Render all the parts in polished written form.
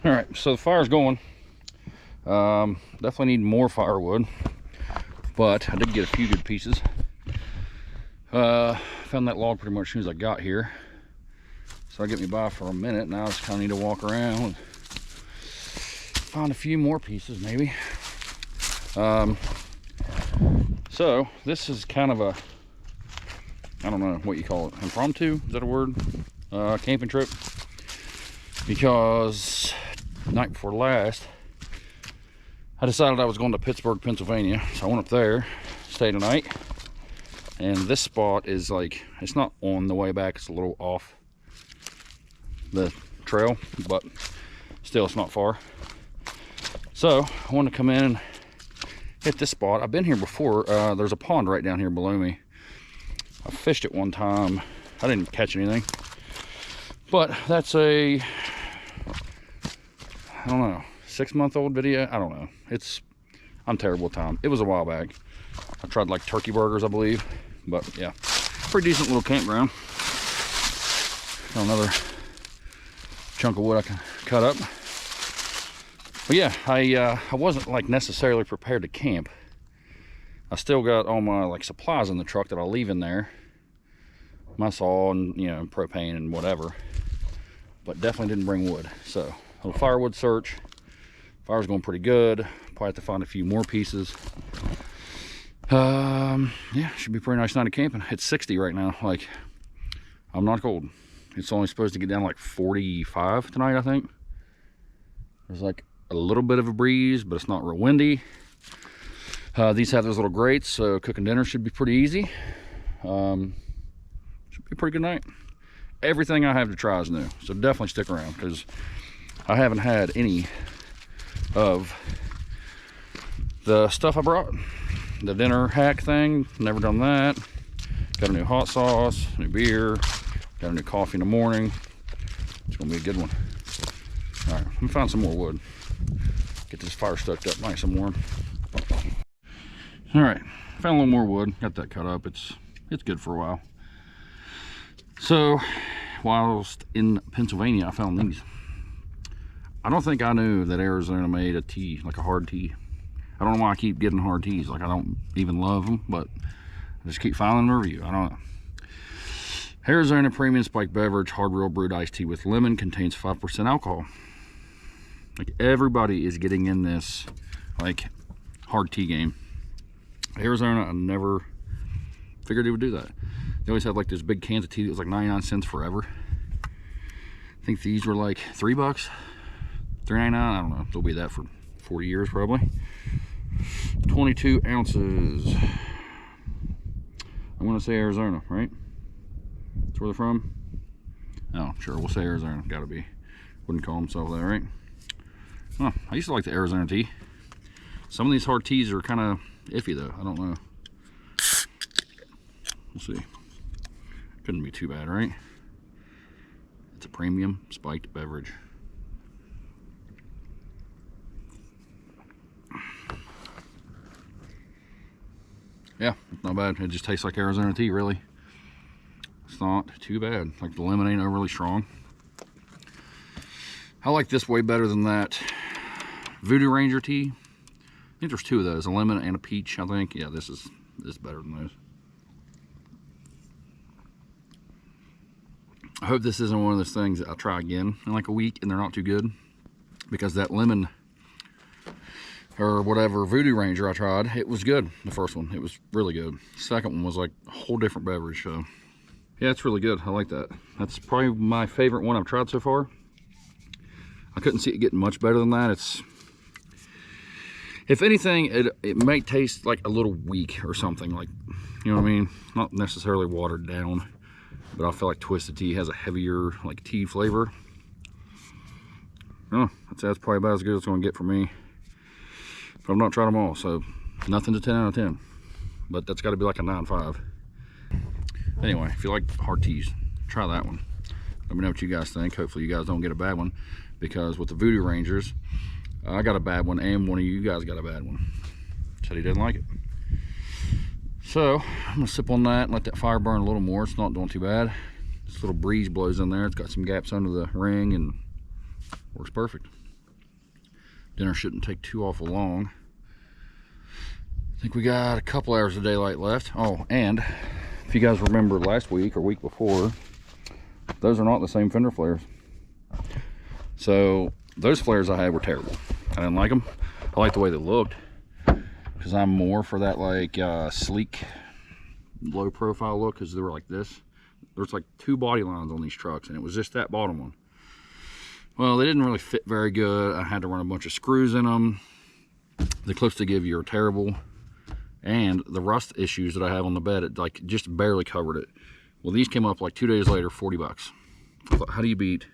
All right, so the fire's going. Definitely need more firewood, but I did get a few good pieces. Found that log pretty much as soon as I got here, so I get me by for a minute. Now I just kind of need to walk around and find a few more pieces maybe. So this is kind of a, I don't know what you call it, impromptu, is that a word? Camping trip, because night before last I decided I was going to Pittsburgh, Pennsylvania, so I went up there, stayed a night, and this spot is like, it's not on the way back, it's a little off the trail, but still it's not far. So I wanted to come in and hit this spot. I've been here before. There's a pond right down here below me. I fished it one time. I didn't catch anything, but that's a, I don't know, 6-month-old video. I don't know. I'm terrible at time. It was a while back. I tried like turkey burgers, I believe, but yeah, pretty decent little campground. Got another chunk of wood I can cut up. But yeah, I wasn't like necessarily prepared to camp. I still got all my like supplies in the truck that I'll leave in there, my saw and, you know, propane and whatever, but definitely didn't bring wood. So a little firewood search. Fire's going pretty good. Probably have to find a few more pieces. Yeah, should be a pretty nice night of camping. It's 60 right now. Like, I'm not cold. It's only supposed to get down to like 45 tonight, I think. There's like a little bit of a breeze, but it's not real windy. These have those little grates, so cooking dinner should be pretty easy. Should be a pretty good night. Everything I have to try is new, so definitely stick around, because I haven't had any of the stuff I brought. The dinner hack thing, never done that. Got a new hot sauce, new beer, got a new coffee in the morning. It's gonna be a good one. All right, let me find some more wood. Get this fire stoked up nice and warm. All right, found a little more wood, got that cut up. It's good for a while. So whilst in Pennsylvania, I found these. I don't think I knew that Arizona made a tea, like a hard tea. I don't know why I keep getting hard teas. Like, I don't even love them, but I just keep filing a review. I don't know. Arizona Premium Spiked Beverage Hard Roll Brewed Iced Tea with Lemon contains 5% alcohol. Like, everybody is getting in this, like, hard tea game. Arizona, I never figured they would do that. They always had, like, this big cans of tea that was like 99 cents forever. I think these were like $3, $3.99. I don't know. They'll be that for 40 years probably. 22 ounces. I'm gonna say Arizona, right? That's where they're from. Oh, sure, we'll say Arizona. Gotta be. Wouldn't call themselves that, right? Huh, I used to like the Arizona tea. Some of these hard teas are kind of iffy though. I don't know. We'll see. Couldn't be too bad, right? It's a premium spiked beverage. Yeah, it's not bad. It just tastes like Arizona tea, really. It's not too bad. Like, the lemon ain't overly strong. I like this way better than that Voodoo Ranger tea. I think there's two of those, a lemon and a peach, I think. Yeah, this is better than those. I hope this isn't one of those things that I'll try again in like a week and they're not too good, because that lemon or whatever Voodoo Ranger I tried, it was good. The first one, it was really good. The second one was like a whole different beverage. So yeah, it's really good. I like that. That's probably my favorite one I've tried so far. I couldn't see it getting much better than that. It's, if anything, it might taste like a little weak or something, like, you know what I mean? Not necessarily watered down, but I feel like Twisted Tea has a heavier like tea flavor. Oh, that's probably about as good as it's gonna get for me. But I've not tried them all, so nothing's a 10 out of 10. But that's gotta be like a 9.5. Anyway, if you like hard teas, try that one. Let me know what you guys think. Hopefully you guys don't get a bad one, because with the Voodoo Rangers, I got a bad one and one of you guys got a bad one. Said he didn't like it. So I'm gonna sip on that and let that fire burn a little more. It's not doing too bad. This little breeze blows in there. It's got some gaps under the ring and works perfect. Dinner shouldn't take too awful long. I think we got a couple hours of daylight left. Oh, and if you guys remember last week or week before, those are not the same fender flares. So those flares I had were terrible. I didn't like them. I like the way they looked, because I'm more for that like sleek, low profile look, because they were like this. There's like 2 body lines on these trucks, and it was just that bottom one. Well, they didn't really fit very good. I had to run a bunch of screws in them. The clips they give you are terrible, and the rust issues that I have on the bed, it like just barely covered it. Well, these came up like 2 days later, 40 bucks. How do you beat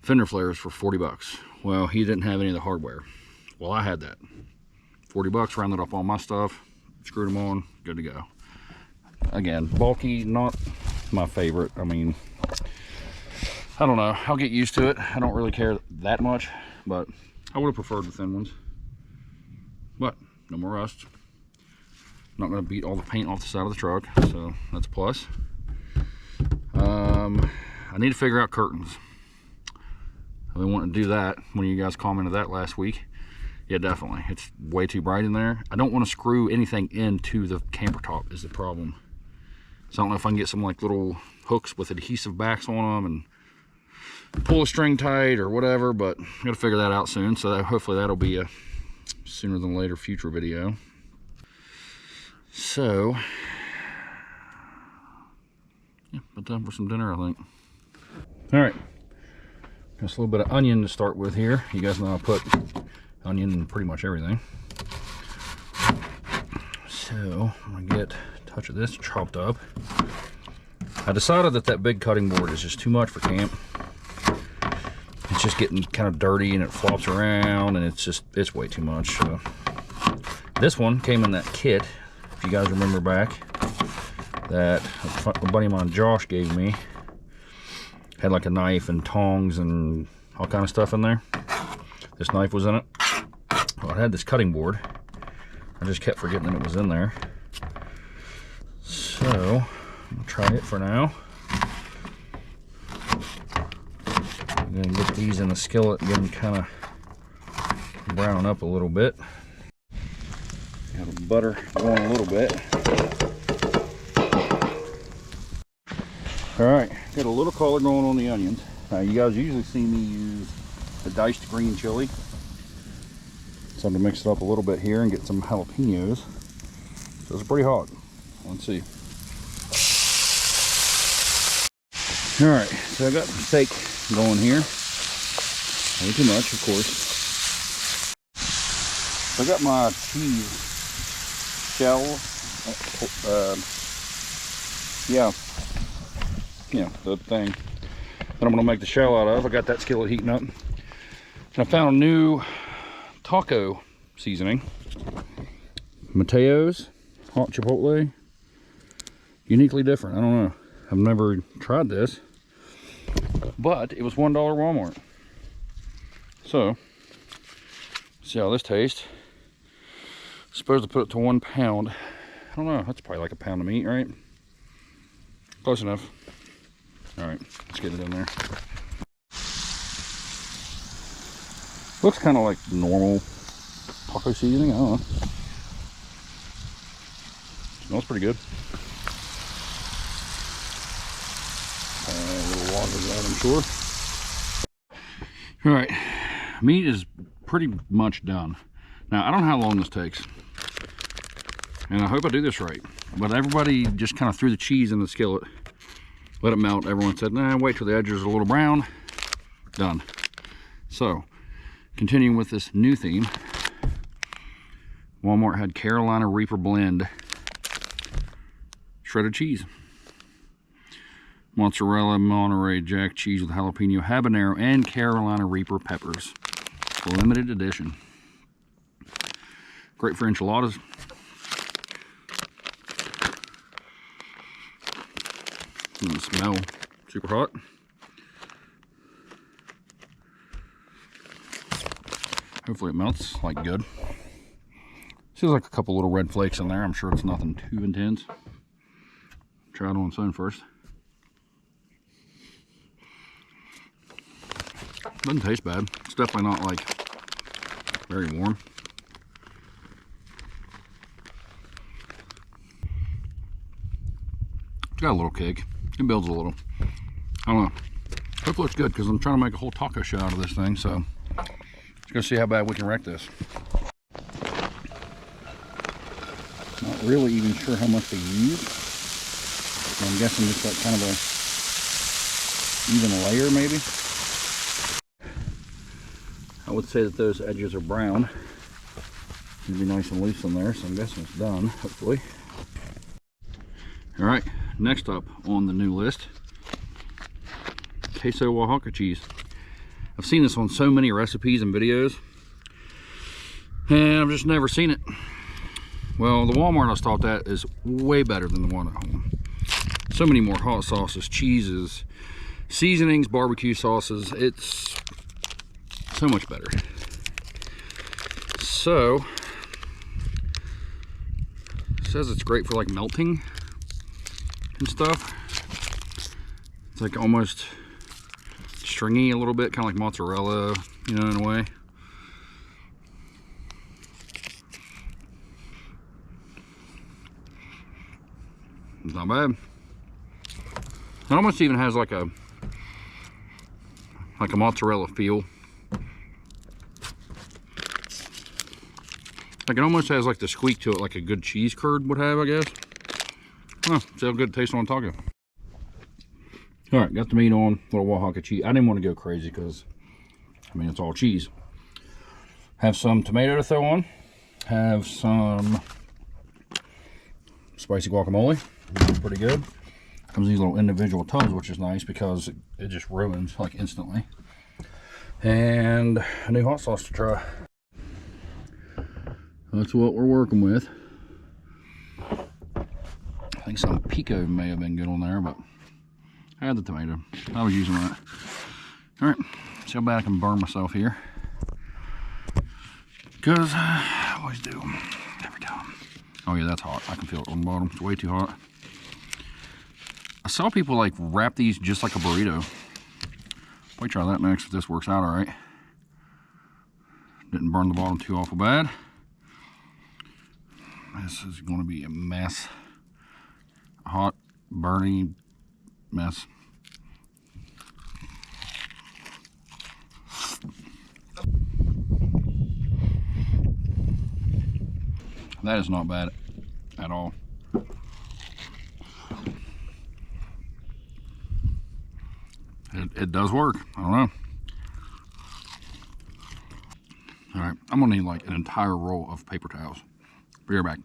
fender flares for 40 bucks? Well, he didn't have any of the hardware. Well, I had that. 40 bucks, rounded up all my stuff, screwed them on, good to go. Again, bulky, not my favorite. I mean, I don't know, I'll get used to it. I don't really care that much, but I would have preferred the thin ones. But no more rust. Not going to beat all the paint off the side of the truck, so that's a plus. I need to figure out curtains. I've been wanting to do that. One of you guys commented that last week. Yeah, definitely. It's way too bright in there. I don't want to screw anything into the camper top is the problem. So I don't know if I can get some like little hooks with adhesive backs on them and pull a string tight or whatever, but I'm going to figure that out soon. So that, hopefully that'll be a sooner than later future video. So, yeah, about time for some dinner, I think. All right, just a little bit of onion to start with here. You guys know I put onion in pretty much everything. So I'm gonna get a touch of this chopped up. I decided that that big cutting board is just too much for camp. It's just getting kind of dirty and it flops around, and it's way too much. So this one came in that kit. If you guys remember back, that a buddy of mine, Josh, gave me. Had like a knife and tongs and all kind of stuff in there. This knife was in it. Well, it had this cutting board. I just kept forgetting that it was in there. So, I'm gonna try it for now. I'm gonna get these in the skillet and get them kind of brown up a little bit. Got the butter going a little bit. All right, got a little color going on the onions. Now, you guys usually see me use the diced green chili. So I'm gonna mix it up a little bit here and get some jalapenos. So it's pretty hot. Let's see. All right, so I got some steak going here. Way too much, of course. So I got my cheese shell, the thing that I'm gonna make the shell out of. I got that skillet heating up. And I found a new taco seasoning. Mateo's hot chipotle. Uniquely different. I don't know. I've never tried this, but it was $1 Walmart. So, see how this tastes. Supposed to put it to 1 pound. I don't know, that's probably like a pound of meat, right? Close enough. All right, let's get it in there. Looks kind of like normal taco seasoning, I don't know. Smells pretty good. A little water in that, I'm sure. All right, meat is pretty much done. Now, I don't know how long this takes, and I hope I do this right, but everybody just kind of threw the cheese in the skillet, let it melt. Everyone said, nah, wait till the edges are a little brown. Done. So, continuing with this new theme, Walmart had Carolina Reaper blend shredded cheese. Mozzarella, Monterey Jack cheese with jalapeno, habanero, and Carolina Reaper peppers. Limited edition. Great for enchiladas. Doesn't smell super hot. Hopefully it melts like good. Seems like a couple little red flakes in there. I'm sure it's nothing too intense. Try it on its own first. Doesn't taste bad. It's definitely not like Very warm. It's got a little kick. It builds a little. I don't know. Hopefully it's good because I'm trying to make a whole taco show out of this thing. So let's go see how bad we can wreck this. Not really even sure how much to use. I'm guessing just like kind of a even layer maybe. I would say that those edges are brown. It'd be nice and loose in there, so I'm guessing it's done, hopefully. All right, next up on the new list, queso Oaxaca cheese. I've seen this on so many recipes and videos, and I've just never seen it. Well, the Walmart I stopped at is way better than the one at home. So many more hot sauces, cheeses, seasonings, barbecue sauces. It's so much better. So, it says it's great for like melting and stuff. It's like almost stringy a little bit, kind of like mozzarella, you know, in a way. It's not bad. It almost even has like a mozzarella feel. Like it almost has like the squeak to it, like a good cheese curd would have, I guess. Oh, see how good it tastes on taco. All right, got the meat on, little Oaxaca cheese. I didn't want to go crazy because, I mean, it's all cheese. Have some tomato to throw on. Have some spicy guacamole. That's pretty good. Comes in these little individual tubs, which is nice because it just ruins like instantly. And a new hot sauce to try. That's what we're working with. I think some pico may have been good on there, but I had the tomato. I was using that. All right, see how bad I can burn myself here. Because I always do, every time. Oh yeah, that's hot. I can feel it on the bottom. It's way too hot. I saw people like wrap these just like a burrito. Might try that next if this works out all right. Didn't burn the bottom too awful bad. This is going to be a mess. A hot, burning mess. That is not bad at all. It does work. I don't know. All right, I'm gonna need like an entire roll of paper towels. Be right back.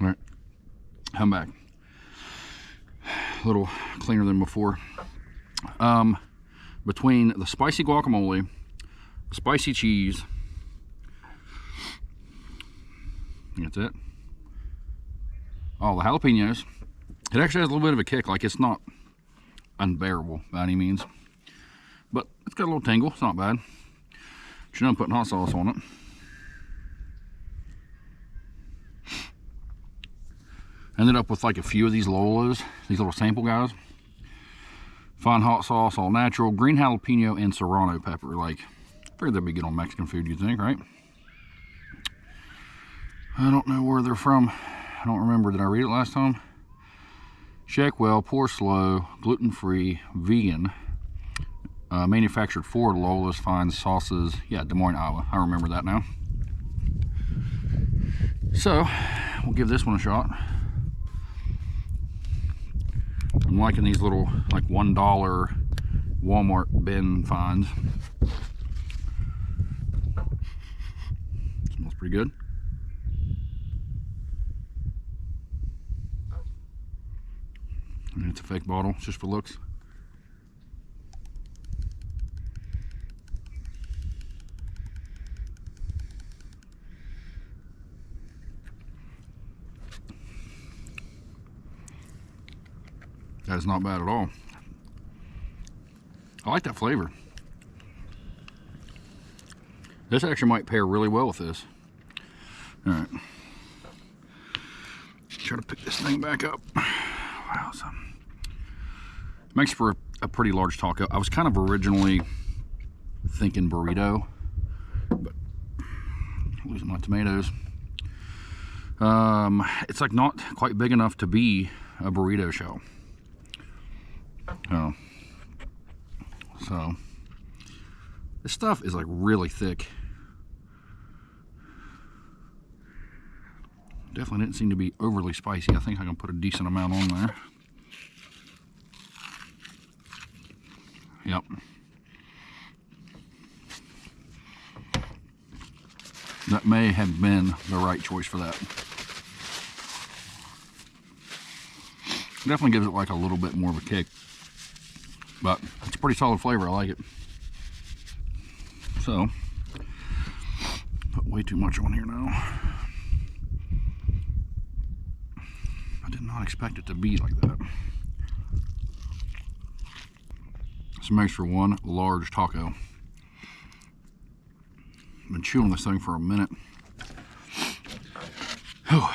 All right, I'm back. A little cleaner than before. Between the spicy guacamole, the spicy cheese, that's it. Oh, the jalapenos. It actually has a little bit of a kick. Like it's not unbearable by any means, but it's got a little tingle. It's not bad. But you know, I'm putting hot sauce on it. Ended up with like a few of these Lolas, these little sample guys. Fine hot sauce, all natural, green jalapeno and serrano pepper. Like, I figured that'd be good on Mexican food, you'd think, right? I don't know where they're from. I don't remember. Did I read it last time? Check well, pour slow, gluten-free, vegan. Manufactured for Lola's Fine Sauces. Yeah, Des Moines, Iowa. I remember that now. So, we'll give this one a shot. I'm liking these little, like $1 Walmart bin finds. Smells pretty good. And it's a fake bottle, it's just for looks. That is not bad at all. I like that flavor. This actually might pair really well with this. All right. Try to pick this thing back up. Wow, so makes for a pretty large taco. I was kind of originally thinking burrito, losing my tomatoes. It's like not quite big enough to be a burrito shell. Oh. So this stuff is like really thick. Definitely didn't seem to be overly spicy. I think I can put a decent amount on there. Yep. That may have been the right choice for that. Definitely gives it like a little bit more of a kick. But it's a pretty solid flavor. I like it. So, put way too much on here now. I did not expect it to be like that. This makes for one large taco. I've been chewing this thing for a minute. Whew.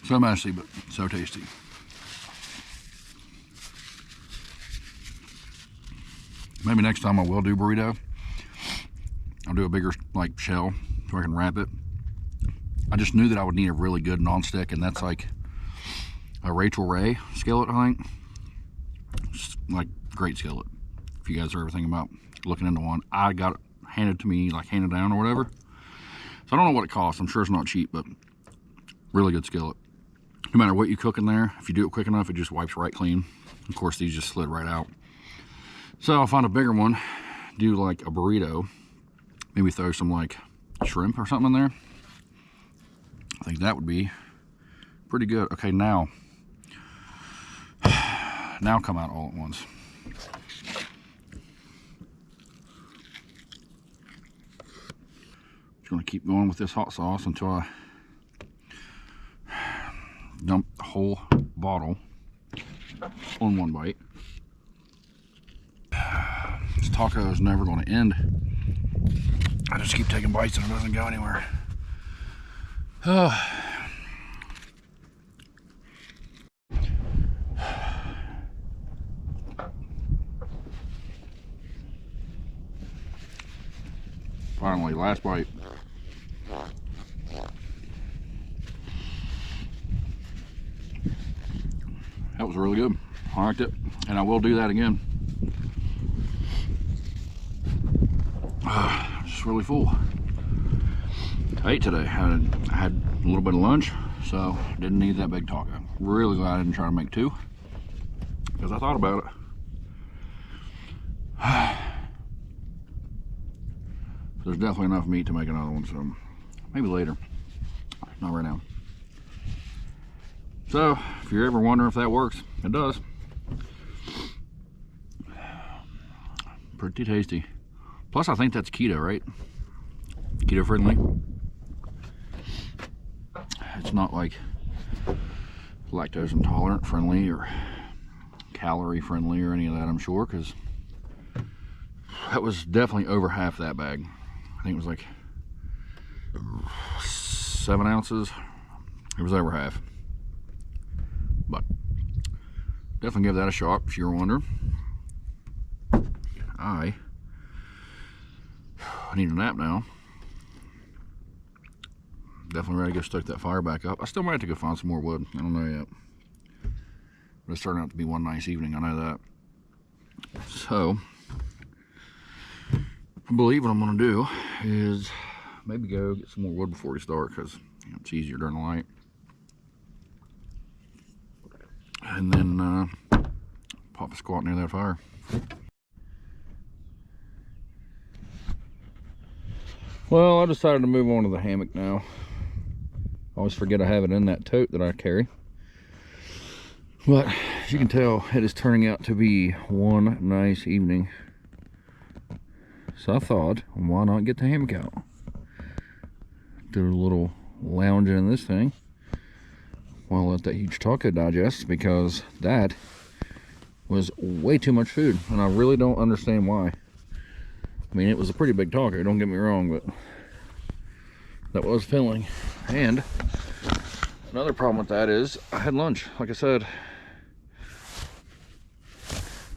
So messy, but so tasty. Maybe next time I will do burrito. I'll do a bigger like shell so I can wrap it. I just knew that I would need a really good nonstick, and that's like a Rachel Ray skillet, I think. Just like great skillet. If you guys are ever thinking about looking into one, I got it handed to me, like handed down or whatever. So I don't know what it costs. I'm sure it's not cheap, but really good skillet. No matter what you cook in there, if you do it quick enough, it just wipes right clean. Of course, these just slid right out. So I'll find a bigger one, do like a burrito, maybe throw some like shrimp or something in there. I think that would be pretty good. Okay, now come out all at once. Just gonna keep going with this hot sauce until I dump the whole bottle on one bite. This taco is never going to end. I just keep taking bites and it doesn't go anywhere. Finally, last bite. That was really good. I liked it, and I will do that again. Just really full. I ate today. I had a little bit of lunch, so didn't need that big taco. Really glad I didn't try to make two, because I thought about it. There's definitely enough meat to make another one, so maybe later. Not right now. So, if you're ever wondering if that works, it does. Pretty tasty. Plus, I think that's keto, right? Keto friendly. It's not like lactose intolerant friendly or calorie friendly or any of that, I'm sure, because that was definitely over half that bag. I think it was like 7 ounces. It was over half. But definitely give that a shot if you're wondering. I need a nap now. Definitely ready to go stoke that fire back up. I still might have to go find some more wood. I don't know yet. But it's turning out to be one nice evening, I know that. So, I believe what I'm going to do is maybe go get some more wood before we start, because it's easier during the light. And then pop a squat near that fire. Well, I decided to move on to the hammock now. I always forget I have it in that tote that I carry. But as you can tell, it is turning out to be one nice evening. So I thought, why not get the hammock out? Do a little lounging in this thing while I let that huge taco digest, because that was way too much food, and I really don't understand why. I mean, it was a pretty big taco, don't get me wrong, but that was filling. And another problem with that is I had lunch. Like I said,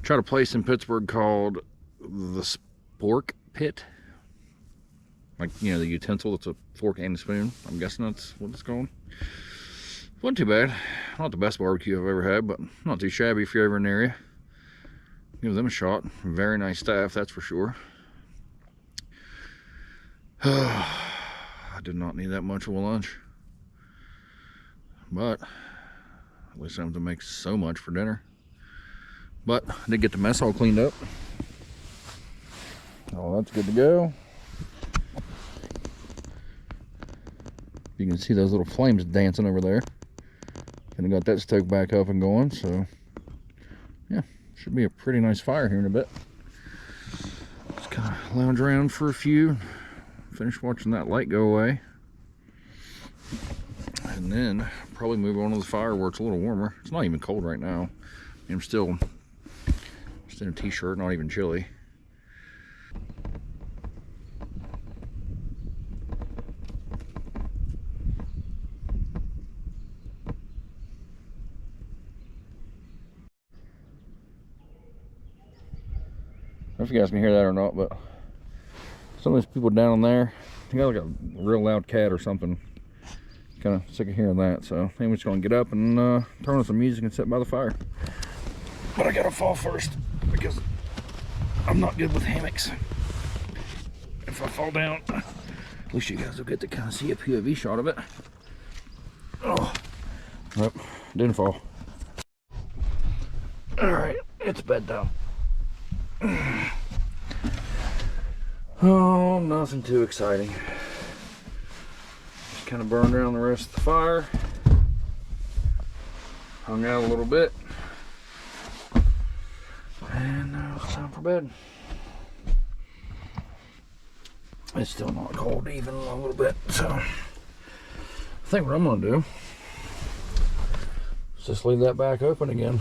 tried a place in Pittsburgh called the Spork Pit. like, you know, the utensil. It's a fork and a spoon. I'm guessing that's what it's called. Wasn't too bad. Not the best barbecue I've ever had, but not too shabby if you're ever in the area. Give them a shot. Very nice staff, that's for sure. I did not need that much of a lunch, but at least I don't have to make so much for dinner. But I did get the mess all cleaned up. Oh, that's good to go. You can see those little flames dancing over there. And I got that stoked back up and going, so yeah, should be a pretty nice fire here in a bit. Just kind of lounge around for a few, finish watching that light go away, and then probably move on to the fire where it's a little warmer. It's not even cold right now. I'm still just in a t-shirt, not even chilly. I don't know if you guys can hear that or not, but some of these people down there, they got like a real loud cat or something. Kind of sick of hearing that, so I think I'm just going to get up and turn on some music and sit by the fire. But I gotta fall first because I'm not good with hammocks. If I fall down, at least you guys will get to kind of see a POV shot of it. Oh, nope, didn't fall. All right, it's bedtime. Oh, nothing too exciting. Just kind of burned around the rest of the fire. Hung out a little bit. And now it's time for bed. It's still not cold even a little bit, so I think what I'm gonna do is just leave that back open again.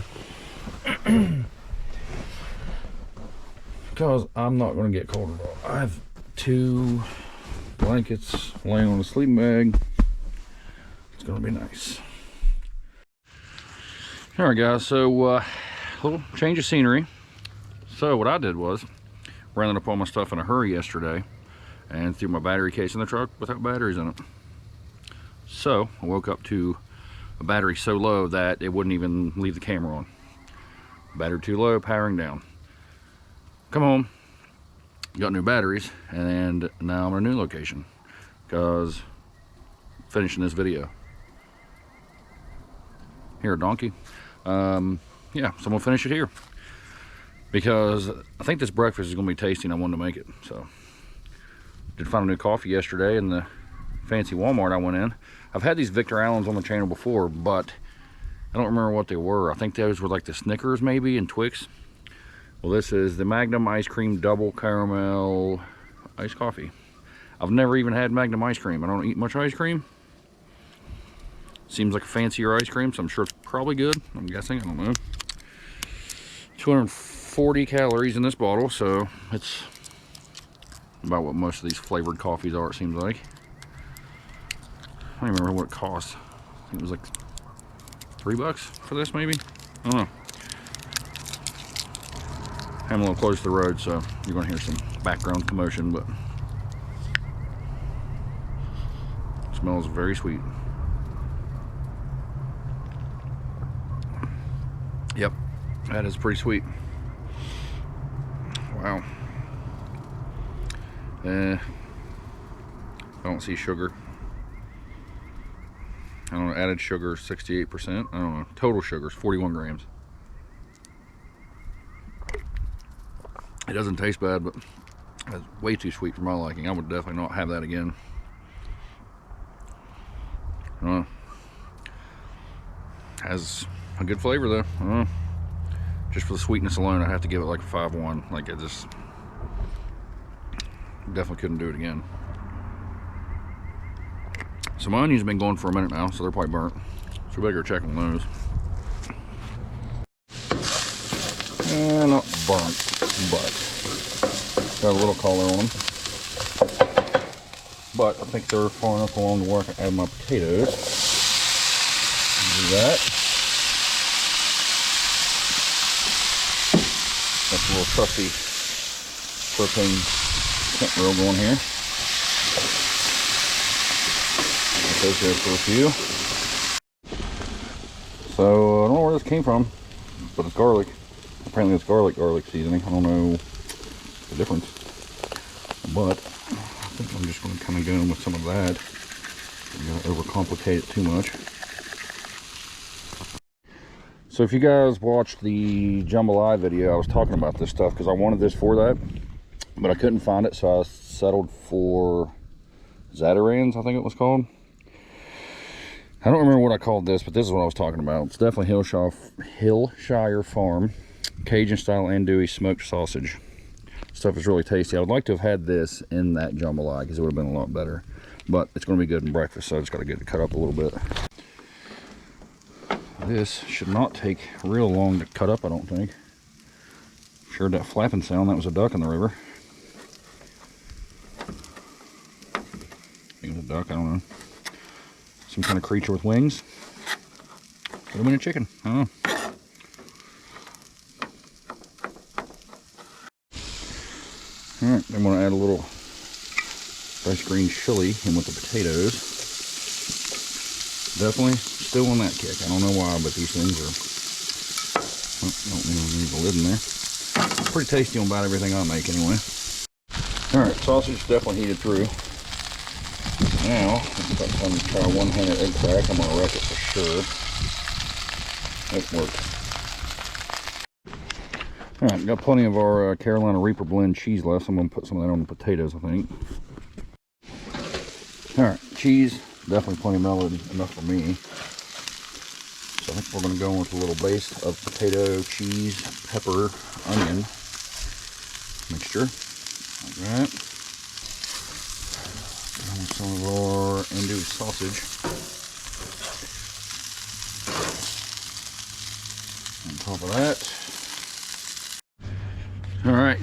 Because I'm not going to get cold at all. I have 2 blankets laying on a sleeping bag. It's going to be nice. Alright guys, so a little change of scenery. So what I did was rounded up all my stuff in a hurry yesterday and threw my battery case in the truck without batteries in it. So I woke up to a battery so low that it wouldn't even leave the camera on. Battery too low, powering down. Come home, got new batteries, and now I'm in a new location because finishing this video here, donkey. Yeah, so I'm gonna finish it here because I think this breakfast is gonna be tasty and I wanted to make it. So did find a new coffee yesterday in the fancy Walmart I went in. I've had these Victor Allens on the channel before, but I don't remember what they were. I think those were like the Snickers maybe and Twix. Well, this is the Magnum Ice Cream Double Caramel Iced Coffee. I've never even had Magnum ice cream. I don't eat much ice cream. Seems like a fancier ice cream, so I'm sure it's probably good. I'm guessing, I don't know. 240 calories in this bottle, so it's about what most of these flavored coffees are, it seems like. I don't even remember what it cost. I think it was like $3 for this, maybe? I don't know. I'm a little close to the road, so you're going to hear some background commotion, but it smells very sweet. Yep, that is pretty sweet. Wow. I don't see sugar. I don't know, added sugar 68%. I don't know, total sugar is 41 grams. It doesn't taste bad, but it's way too sweet for my liking. I would definitely not have that again. Has a good flavor though. Just for the sweetness alone, I have to give it like a 5-1. Like I just definitely couldn't do it again. So my onions have been going for a minute now, so they're probably burnt. So we better go check on those. Not burnt, but got a little color on them. But I think they're far enough along to where I can add my potatoes. Do that. That's a little trusty propane tent grill going here. those guys for a few. So I don't know where this came from, but it's garlic. Apparently it's garlic seasoning. I don't know the difference, but I think I'm just going to kind of go in with some of that. I'm going to overcomplicate it too much. So if you guys watched the jambalaya video, I was talking about this stuff because I wanted this for that, but I couldn't find it, so I settled for Zatarain's, I think it was called. I don't remember what I called this, but this is what I was talking about. It's definitely Hillshire Farm Cajun style andouille smoked sausage. Stuff is really tasty. I would like to have had this in that jambalaya because it would have been a lot better, but it's going to be good in breakfast, so I just got to get it cut up a little bit. This should not take real long to cut up, I don't think. Sure, that flapping sound, that was a duck in the river. I think it was a duck, I don't know. Some kind of creature with wings. Could have been a chicken, I don't know. Alright, I'm going to add a little fresh green chili in with the potatoes. Definitely still on that kick. I don't know why, but these things are... Oh, don't need the lid in there. Pretty tasty on about everything I make anyway. Alright, sausage definitely heated through. Now, if I come try a one-handed egg crack, I'm going to wreck it for sure. It worked. Alright, got plenty of our Carolina Reaper blend cheese left, so I'm going to put some of that on the potatoes, I think. Alright, cheese, definitely plenty melted, enough for me. So I think we're going to go with a little base of potato, cheese, pepper, onion mixture, like that. And some of our andouille sausage. On top of that. Alright,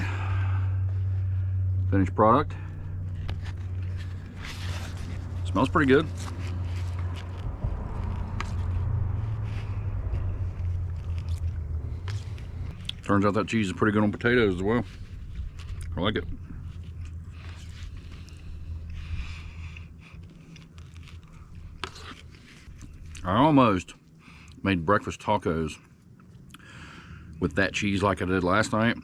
finished product. Smells pretty good. Turns out that cheese is pretty good on potatoes as well. I like it. I almost made breakfast tacos with that cheese like I did last night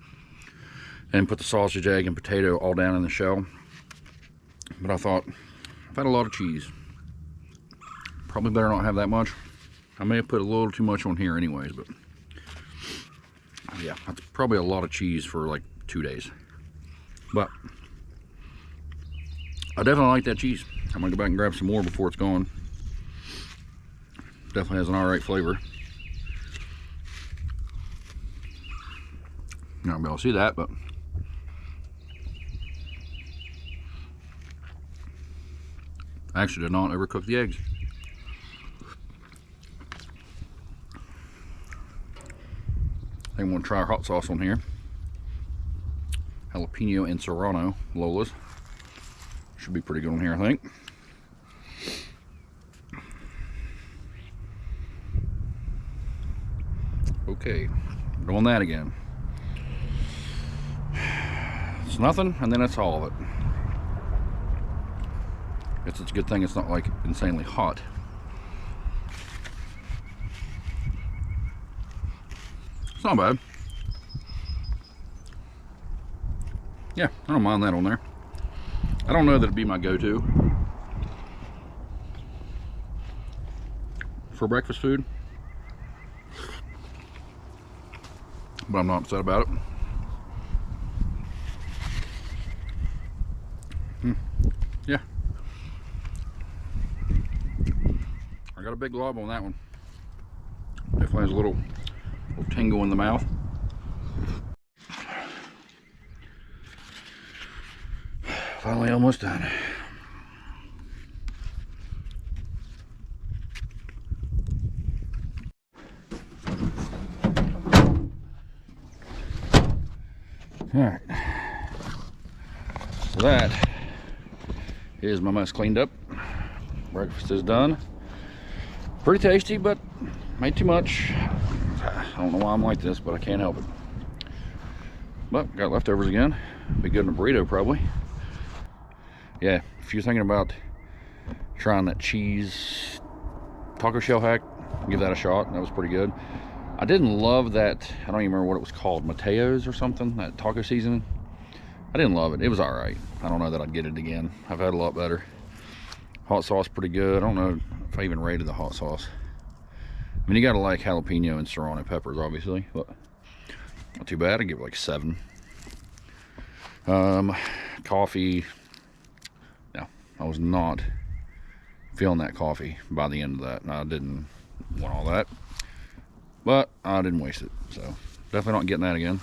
and put the sausage, egg, and potato all down in the shell. But I thought, I've had a lot of cheese. Probably better not have that much. I may have put a little too much on here anyways, but yeah, that's probably a lot of cheese for like 2 days. But I definitely like that cheese. I'm gonna go back and grab some more before it's gone. Definitely has an alright flavor. You're not gonna be able to see that, but I actually did not overcook the eggs. I think I'm gonna try our hot sauce on here. Jalapeno and Serrano Lola's. Should be pretty good on here, I think. Okay, doing that again. It's nothing, and then it's all of it. It's a good thing it's not like insanely hot. It's not bad. Yeah, I don't mind that on there. I don't know that it'd be my go-to for breakfast food, but I'm not upset about it. Yeah. I got a big glob on that one. Definitely has a little tingle in the mouth. Finally almost done. Alright. So that is my mess cleaned up. Breakfast is done. Pretty tasty, but made too much. I don't know why I'm like this, but I can't help it. But got leftovers again. Be good in a burrito probably. Yeah, if you're thinking about trying that cheese taco shell hack. Give that a shot. That was pretty good. I didn't love that. I don't even remember what it was called. Mateo's or something. That taco seasoning. I didn't love it. It was all right. I don't know that I'd get it again. I've had a lot better. Hot sauce pretty good. I don't know if I even rated the hot sauce. I mean, you gotta like jalapeno and serrano peppers, obviously, but not too bad. I give it like 7. Coffee. No, I was not feeling that coffee by the end of that. I didn't want all that, but I didn't waste it. So definitely not getting that again.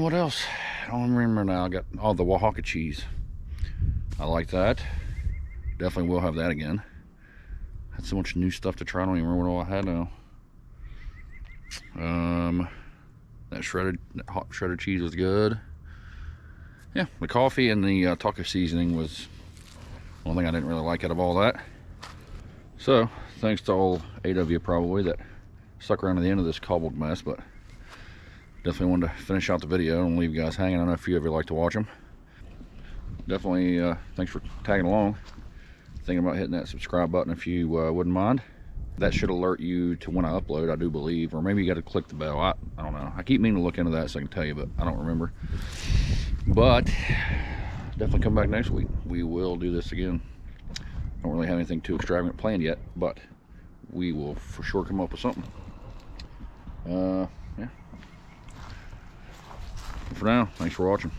What else? I don't remember now. I got the Oaxaca cheese. I like that. Definitely will have that again. Had so much new stuff to try. I don't even remember what all I had now. That hot shredded cheese was good. Yeah, the coffee and the taco seasoning was one thing I didn't really like out of all that. So thanks to all 8 of you probably that stuck around to the end of this cobbled mess, but definitely wanted to finish out the video and leave you guys hanging. I know a few of you like to watch them. Definitely thanks for tagging along. Thinking about hitting that subscribe button if you wouldn't mind. That should alert you to when I upload, I do believe, or maybe you got to click the bell. I don't know. I keep meaning to look into that so I can tell you, but I don't remember. But definitely come back next week. We will do this again. Don't really have anything too extravagant planned yet, but we will for sure come up with something. Yeah. For now, thanks for watching.